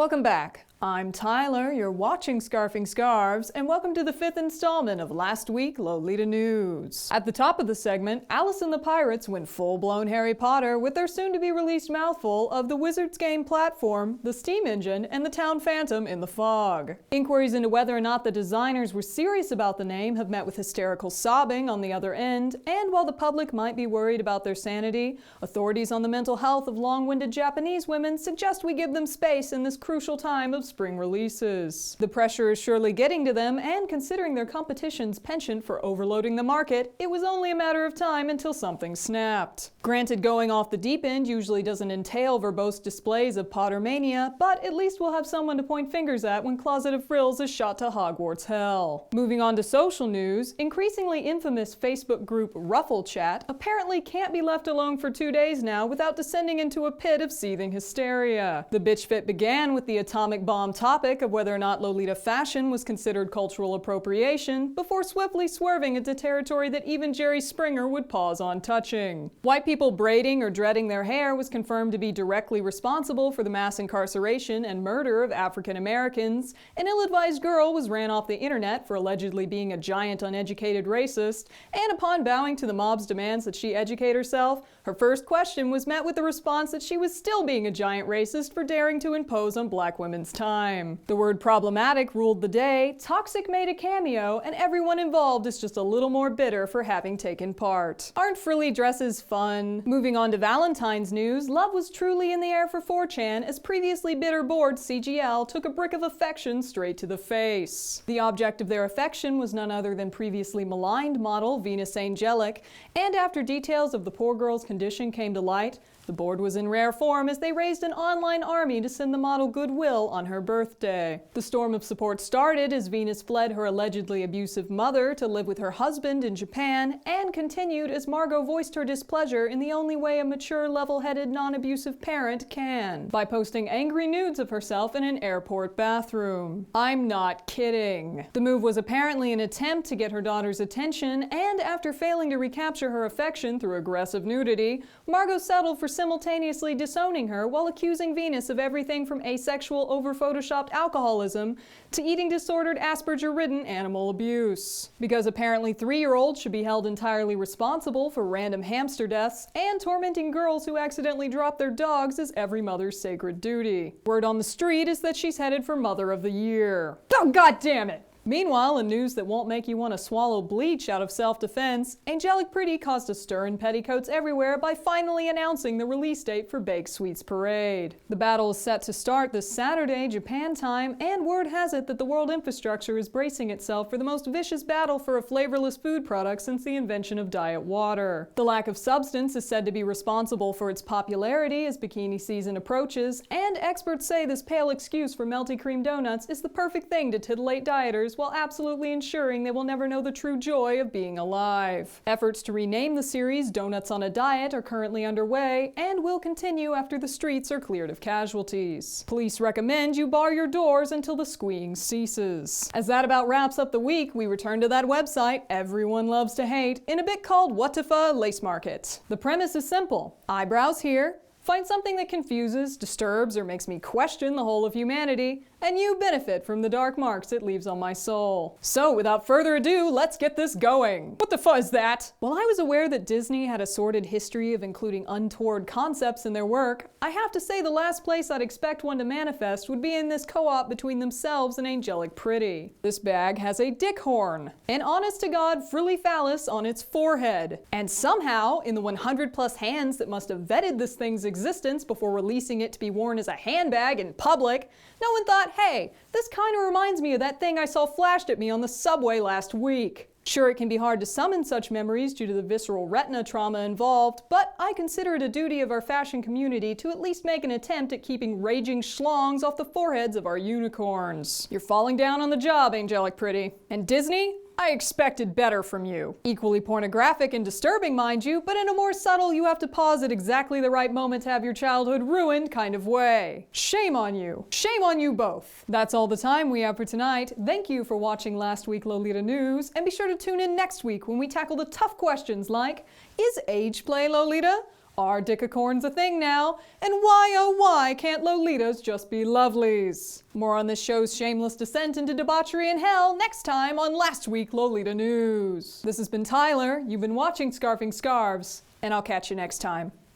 Welcome back. I'm Tyler, you're watching Scarfing Scarves, and welcome to the 5th installment of Last Week Lolita News. At the top of the segment, Alice and the Pirates went full-blown Harry Potter with their soon-to-be-released mouthful of the Wizards game platform, the Steam Engine, and the Town Phantom in the fog. Inquiries into whether or not the designers were serious about the name have met with hysterical sobbing on the other end, and while the public might be worried about their sanity, authorities on the mental health of long-winded Japanese women suggest we give them space in this crucial time of spring releases. The pressure is surely getting to them, and considering their competition's penchant for overloading the market, it was only a matter of time until something snapped. Granted, going off the deep end usually doesn't entail verbose displays of Pottermania, but at least we'll have someone to point fingers at when Closet of Frills is shot to Hogwarts hell. Moving on to social news, increasingly infamous Facebook group Rufflechat apparently can't be left alone for 2 days now without descending into a pit of seething hysteria. The bitch fit began with the atomic bomb topic of whether or not Lolita fashion was considered cultural appropriation, before swiftly swerving into territory that even Jerry Springer would pause on touching. White people braiding or dreading their hair was confirmed to be directly responsible for the mass incarceration and murder of African Americans. An ill-advised girl was ran off the internet for allegedly being a giant uneducated racist, and upon bowing to the mob's demands that she educate herself, her first question was met with the response that she was still being a giant racist for daring to impose on black women's time. The word problematic ruled the day, toxic made a cameo, and everyone involved is just a little more bitter for having taken part. Aren't frilly dresses fun? Moving on to Valentine's news, love was truly in the air for 4chan as previously bitter bored CGL took a brick of affection straight to the face. The object of their affection was none other than previously maligned model Venus Angelic, and after details of the poor girl's condition came to light, the board was in rare form as they raised an online army to send the model goodwill on her birthday. The storm of support started as Venus fled her allegedly abusive mother to live with her husband in Japan, and continued as Margot voiced her displeasure in the only way a mature, level-headed, non-abusive parent can, by posting angry nudes of herself in an airport bathroom. I'm not kidding. The move was apparently an attempt to get her daughter's attention, and after failing to recapture her affection through aggressive nudity, Margot settled for simultaneously disowning her while accusing Venus of everything from asexual over-photoshopped alcoholism to eating disordered Asperger-ridden animal abuse. Because apparently 3-year-olds should be held entirely responsible for random hamster deaths, and tormenting girls who accidentally drop their dogs is every mother's sacred duty. Word on the street is that she's headed for Mother of the Year. Oh, God damn it! Meanwhile, in news that won't make you want to swallow bleach out of self-defense, Angelic Pretty caused a stir in petticoats everywhere by finally announcing the release date for Baked Sweets Parade. The battle is set to start this Saturday, Japan time, and word has it that the world infrastructure is bracing itself for the most vicious battle for a flavorless food product since the invention of diet water. The lack of substance is said to be responsible for its popularity as bikini season approaches, and experts say this pale excuse for melty cream donuts is the perfect thing to titillate dieters while absolutely ensuring they will never know the true joy of being alive. Efforts to rename the series Donuts on a Diet are currently underway and will continue after the streets are cleared of casualties. Police recommend you bar your doors until the squeeing ceases. As that about wraps up the week, we return to that website everyone loves to hate in a bit called What the Fuh Lace Market. The premise is simple. I browse here, find something that confuses, disturbs, or makes me question the whole of humanity, and you benefit from the dark marks it leaves on my soul. So without further ado, let's get this going. What the fuck is that? While I was aware that Disney had a sordid history of including untoward concepts in their work, I have to say the last place I'd expect one to manifest would be in this co-op between themselves and Angelic Pretty. This bag has a dick horn, an honest-to-God frilly phallus on its forehead, and somehow, in the 100+ hands that must have vetted this thing's existence before releasing it to be worn as a handbag in public, no one thought, hey, this kind of reminds me of that thing I saw flashed at me on the subway last week. Sure, it can be hard to summon such memories due to the visceral retina trauma involved, but I consider it a duty of our fashion community to at least make an attempt at keeping raging schlongs off the foreheads of our unicorns. You're falling down on the job, Angelic Pretty. And Disney? I expected better from you. Equally pornographic and disturbing, mind you, but in a more subtle, you have to pause at exactly the right moment to have your childhood ruined kind of way. Shame on you. Shame on you both. That's all the time we have for tonight. Thank you for watching Last Week Lolita News, and be sure to tune in next week when we tackle the tough questions like, is age play Lolita? Are Dickicorns a thing now? And why oh why can't Lolitas just be lovelies? More on this show's shameless descent into debauchery and hell next time on Last Week Lolita News. This has been Tyler, you've been watching Scarfing Scarves, and I'll catch you next time.